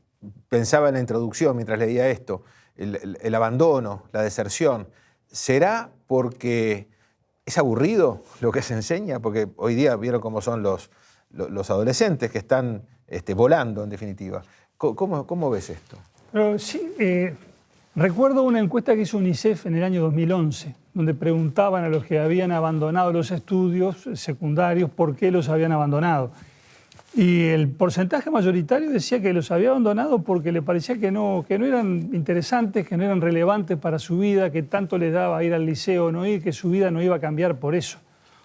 pensaba en la introducción mientras leía esto, el abandono, la deserción. ¿Será porque es aburrido lo que se enseña? Porque hoy día vieron cómo son los adolescentes que están volando, en definitiva. ¿Cómo ves esto? Pero sí, recuerdo una encuesta que hizo UNICEF en el año 2011, donde preguntaban a los que habían abandonado los estudios secundarios por qué los habían abandonado. Y el porcentaje mayoritario decía que los había abandonado porque le parecía que no eran interesantes, que no eran relevantes para su vida, que tanto les daba ir al liceo o no ir, que su vida no iba a cambiar por eso.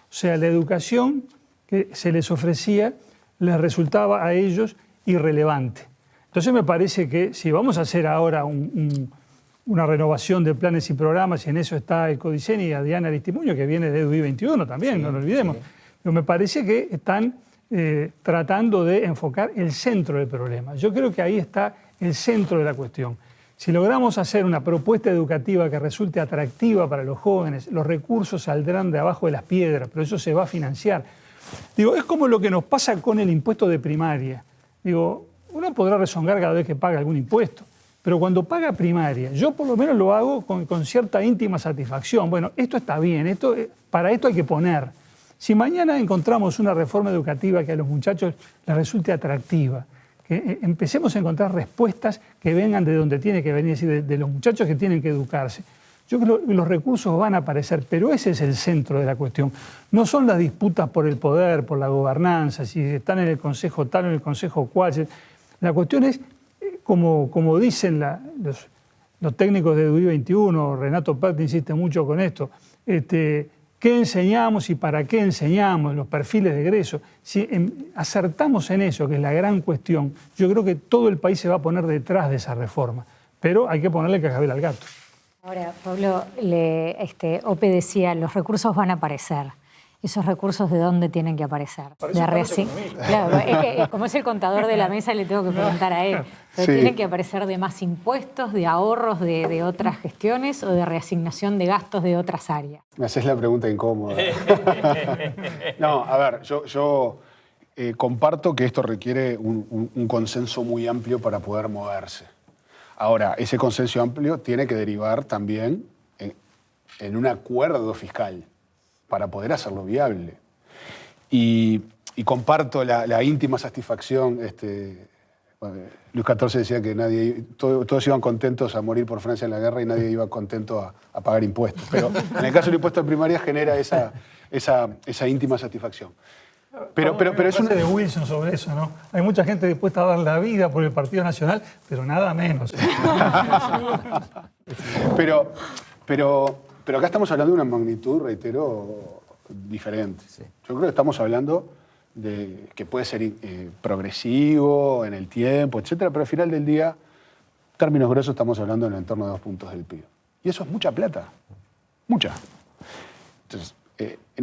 O sea, la educación que se les ofrecía les resultaba a ellos irrelevante. Entonces me parece que si vamos a hacer ahora una renovación de planes y programas, y en eso está el Codicen y Adriana Aristimuño, que viene de EDUI 21 también, sí, no lo olvidemos, sí. Pero me parece que están tratando de enfocar el centro del problema. Yo creo que ahí está el centro de la cuestión. Si logramos hacer una propuesta educativa que resulte atractiva para los jóvenes, los recursos saldrán de abajo de las piedras, pero eso se va a financiar. Digo, es como lo que nos pasa con el impuesto de primaria. Digo, uno podrá rezongar cada vez que paga algún impuesto, pero cuando paga primaria, yo por lo menos lo hago con cierta íntima satisfacción. Bueno, esto está bien, para esto hay que poner. Si mañana encontramos una reforma educativa que a los muchachos les resulte atractiva, que empecemos a encontrar respuestas que vengan de donde tiene que venir, es decir, de los muchachos que tienen que educarse, yo creo que los recursos van a aparecer, pero ese es el centro de la cuestión. No son las disputas por el poder, por la gobernanza, si están en el consejo tal o en el consejo cual. La cuestión es, como dicen los técnicos de EDUI 21, Renato Pert insiste mucho con esto, qué enseñamos y para qué enseñamos, los perfiles de egreso. Si acertamos en eso, que es la gran cuestión, yo creo que todo el país se va a poner detrás de esa reforma. Pero hay que ponerle cascabel al gato. Ahora, Pablo, Ope decía, los recursos van a aparecer. ¿Esos recursos de dónde tienen que aparecer? Claro, como es el contador de la mesa, le tengo que preguntar a él. ¿Pero tienen que aparecer de más impuestos, de ahorros de otras gestiones o de reasignación de gastos de otras áreas? Me haces la pregunta incómoda. No, a ver, yo comparto que esto requiere un consenso muy amplio para poder moverse. Ahora, ese consenso amplio tiene que derivar también en un acuerdo fiscal para poder hacerlo viable. Y comparto la íntima satisfacción. Luis XIV decía que todos iban contentos a morir por Francia en la guerra y nadie iba contento a pagar impuestos. Pero en el caso del impuesto de primaria genera esa íntima satisfacción. Pero es una de Wilson sobre eso, ¿no? Hay mucha gente dispuesta a dar la vida por el Partido Nacional, pero nada menos. pero acá estamos hablando de una magnitud, reitero, diferente. Sí. Yo creo que estamos hablando de que puede ser progresivo en el tiempo, etcétera, pero al final del día, en términos gruesos, estamos hablando en el entorno de 2 puntos del PIB. Y eso es mucha plata. Mucha. Entonces,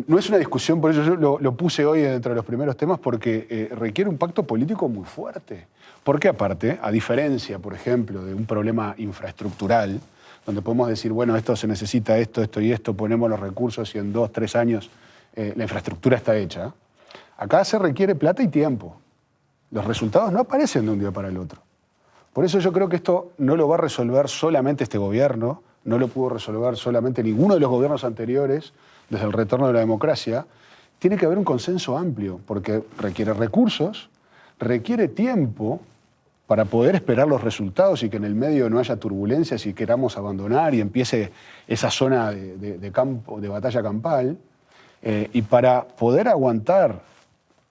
no es una discusión, por eso yo lo puse hoy dentro de los primeros temas, porque requiere un pacto político muy fuerte. Porque aparte, a diferencia, por ejemplo, de un problema infraestructural, donde podemos decir, bueno, esto se necesita esto y esto, ponemos los recursos y en 2, 3 años la infraestructura está hecha, acá se requiere plata y tiempo. Los resultados no aparecen de un día para el otro. Por eso yo creo que esto no lo va a resolver solamente este gobierno, no lo pudo resolver solamente ninguno de los gobiernos anteriores, desde el retorno de la democracia. Tiene que haber un consenso amplio, porque requiere recursos, requiere tiempo para poder esperar los resultados y que en el medio no haya turbulencias y queramos abandonar y empiece esa zona de campo, de batalla campal. Y para poder aguantar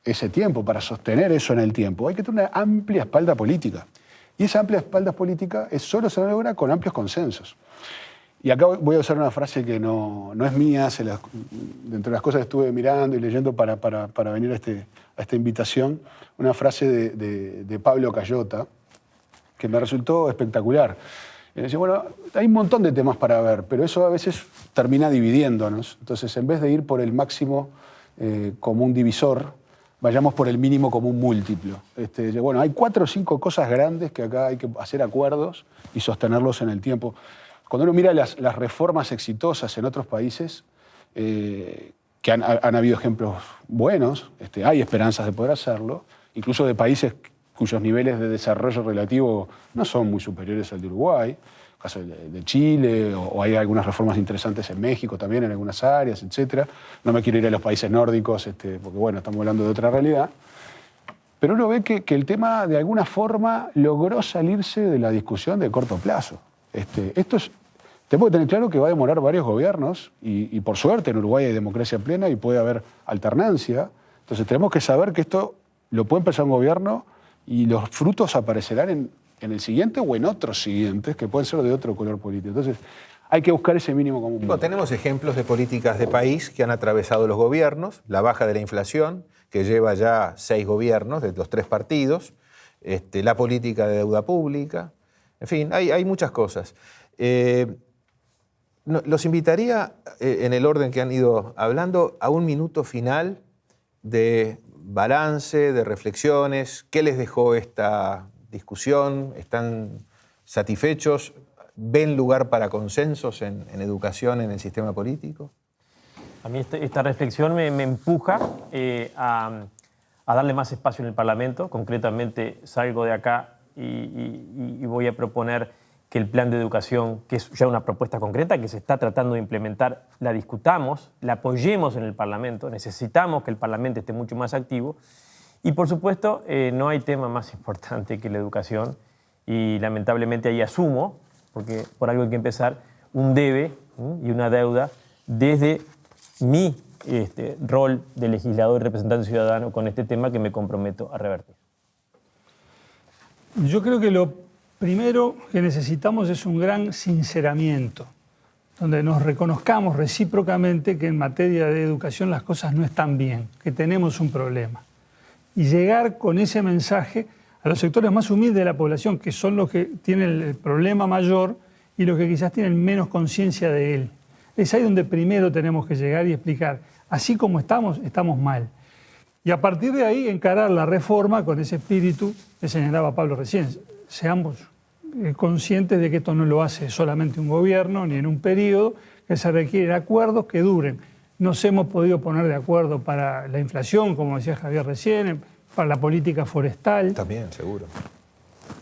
ese tiempo, para sostener eso en el tiempo, hay que tener una amplia espalda política. Y esa amplia espalda política solo se logra con amplios consensos. Y acá voy a usar una frase que no es mía, dentro de las cosas que estuve mirando y leyendo para venir a esta invitación, una frase de Pablo Cayota, que me resultó espectacular. Dice, bueno, hay un montón de temas para ver, pero eso a veces termina dividiéndonos. Entonces, en vez de ir por el máximo común divisor, vayamos por el mínimo común múltiplo. Bueno, hay 4 o 5 cosas grandes que acá hay que hacer acuerdos y sostenerlos en el tiempo. Cuando uno mira las reformas exitosas en otros países, que han habido ejemplos buenos, hay esperanzas de poder hacerlo, incluso de países cuyos niveles de desarrollo relativo no son muy superiores al de Uruguay, el caso de Chile, o hay algunas reformas interesantes en México también, en algunas áreas, etc. No me quiero ir a los países nórdicos, porque bueno, estamos hablando de otra realidad. Pero uno ve que el tema, de alguna forma, logró salirse de la discusión de corto plazo. Tenemos que tener claro que va a demorar varios gobiernos y por suerte en Uruguay hay democracia plena y puede haber alternancia. Entonces tenemos que saber que esto lo puede empezar un gobierno y los frutos aparecerán en el siguiente o en otros siguientes que pueden ser de otro color político. Entonces hay que buscar ese mínimo común. Bueno, tenemos ejemplos de políticas de país que han atravesado los gobiernos, la baja de la inflación, que lleva ya 6 gobiernos de los 3 partidos, la política de deuda pública, en fin, hay muchas cosas. Los invitaría, en el orden que han ido hablando, a un minuto final de balance, de reflexiones. ¿Qué les dejó esta discusión? ¿Están satisfechos? ¿Ven lugar para consensos en educación, en el sistema político? A mí esta reflexión me empuja a darle más espacio en el Parlamento. Concretamente, salgo de acá y voy a proponer que el plan de educación, que es ya una propuesta concreta que se está tratando de implementar, la discutamos, la apoyemos en el Parlamento. Necesitamos que el Parlamento esté mucho más activo. Y, por supuesto, no hay tema más importante que la educación. Y, lamentablemente, ahí asumo, porque por algo hay que empezar, un debe y una deuda desde mi rol de legislador y representante ciudadano con este tema que me comprometo a revertir. Yo creo que lo primero que necesitamos es un gran sinceramiento. donde nos reconozcamos recíprocamente que en materia de educación las cosas no están bien, que tenemos un problema. Y llegar con ese mensaje a los sectores más humildes de la población, que son los que tienen el problema mayor y los que quizás tienen menos conciencia de él. Es ahí donde primero tenemos que llegar y explicar, así como estamos mal. Y a partir de ahí encarar la reforma con ese espíritu que señalaba Pablo recién. Seamos conscientes de que esto no lo hace solamente un gobierno ni en un periodo, que se requieren acuerdos que duren. Nos hemos podido poner de acuerdo para la inflación, como decía Javier recién, para la política forestal. También, seguro.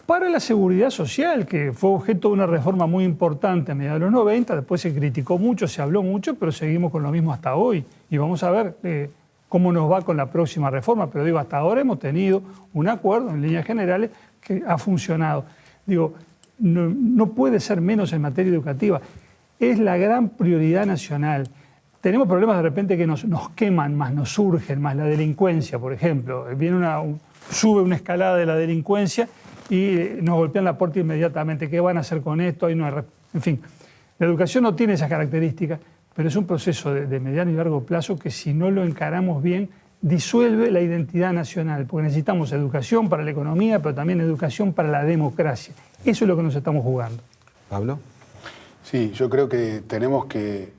Para la seguridad social, que fue objeto de una reforma muy importante a mediados de los 90, después se criticó mucho, se habló mucho, pero seguimos con lo mismo hasta hoy. Y vamos a ver cómo nos va con la próxima reforma. Pero digo, hasta ahora hemos tenido un acuerdo en líneas generales que ha funcionado. Digo, no puede ser menos en materia educativa. Es la gran prioridad nacional. Tenemos problemas de repente que nos queman más, nos surgen más, la delincuencia, por ejemplo. Sube una escalada de la delincuencia y nos golpean la puerta inmediatamente. ¿Qué van a hacer con esto? En fin, la educación no tiene esas características, pero es un proceso de mediano y largo plazo que si no lo encaramos bien, disuelve la identidad nacional, porque necesitamos educación para la economía, pero también educación para la democracia. Eso es lo que nos estamos jugando. ¿Pablo? Sí, yo creo que tenemos que,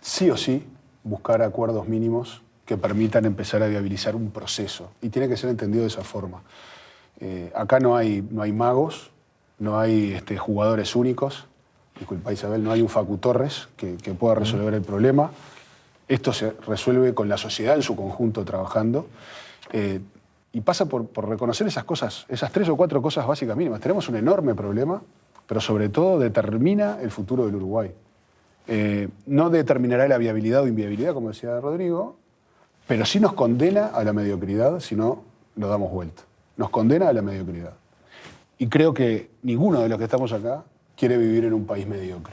sí o sí, buscar acuerdos mínimos que permitan empezar a viabilizar un proceso. Y tiene que ser entendido de esa forma. Acá no hay magos, no hay jugadores únicos. Disculpa, Isabel, no hay un Facu Torres que pueda resolver el problema. Esto se resuelve con la sociedad en su conjunto trabajando. Y pasa por reconocer esas cosas, esas 3 o 4 cosas básicas mínimas. Tenemos un enorme problema, pero sobre todo determina el futuro del Uruguay. No determinará la viabilidad o inviabilidad, como decía Rodrigo, pero sí nos condena a la mediocridad si no lo damos vuelta. Nos condena a la mediocridad. Y creo que ninguno de los que estamos acá quiere vivir en un país mediocre.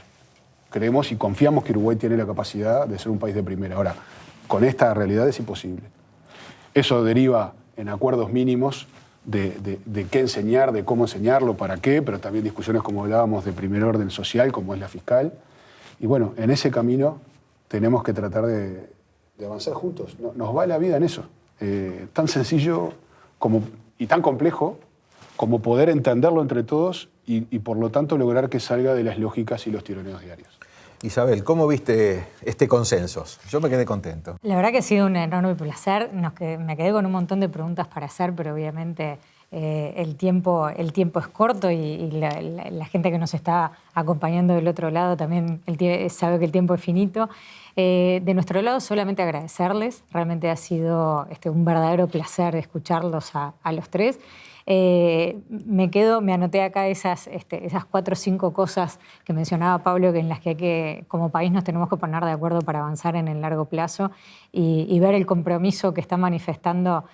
Creemos y confiamos que Uruguay tiene la capacidad de ser un país de primera. Ahora, con esta realidad es imposible. Eso deriva en acuerdos mínimos de qué enseñar, de cómo enseñarlo, para qué, pero también discusiones, como hablábamos, de primer orden social, como es la fiscal. Y bueno, en ese camino tenemos que tratar de avanzar juntos. Nos va la vida en eso. Tan sencillo y tan complejo como poder entenderlo entre todos y por lo tanto lograr que salga de las lógicas y los tironeos diarios. Isabel, ¿cómo viste este consenso? Yo me quedé contento. La verdad que ha sido un enorme placer. Me quedé con un montón de preguntas para hacer, pero obviamente el tiempo es corto y la gente que nos está acompañando del otro lado también sabe que el tiempo es finito. De nuestro lado solamente agradecerles. Realmente ha sido un verdadero placer escucharlos a los tres. Me anoté acá esas 4 o 5 cosas que mencionaba Pablo, en las que como país nos tenemos que poner de acuerdo para avanzar en el largo plazo y ver el compromiso que están manifestando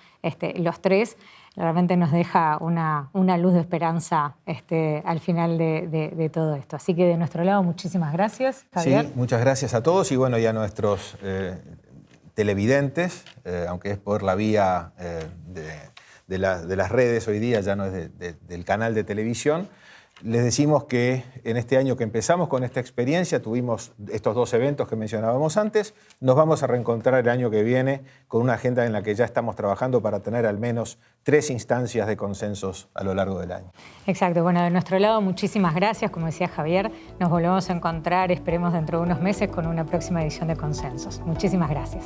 los tres. Realmente nos deja una luz de esperanza al final de todo esto. Así que de nuestro lado, muchísimas gracias, Javier. Sí, muchas gracias a todos y bueno, y a nuestros televidentes, aunque es por la vía de las redes hoy día, ya no es del canal de televisión. Les decimos que en este año que empezamos con esta experiencia tuvimos estos 2 eventos que mencionábamos antes. Nos vamos a reencontrar el año que viene con una agenda en la que ya estamos trabajando para tener al menos 3 instancias de consensos a lo largo del año. Exacto. Bueno, de nuestro lado, muchísimas gracias. Como decía Javier, nos volvemos a encontrar, esperemos dentro de unos meses, con una próxima edición de Consensos. Muchísimas gracias.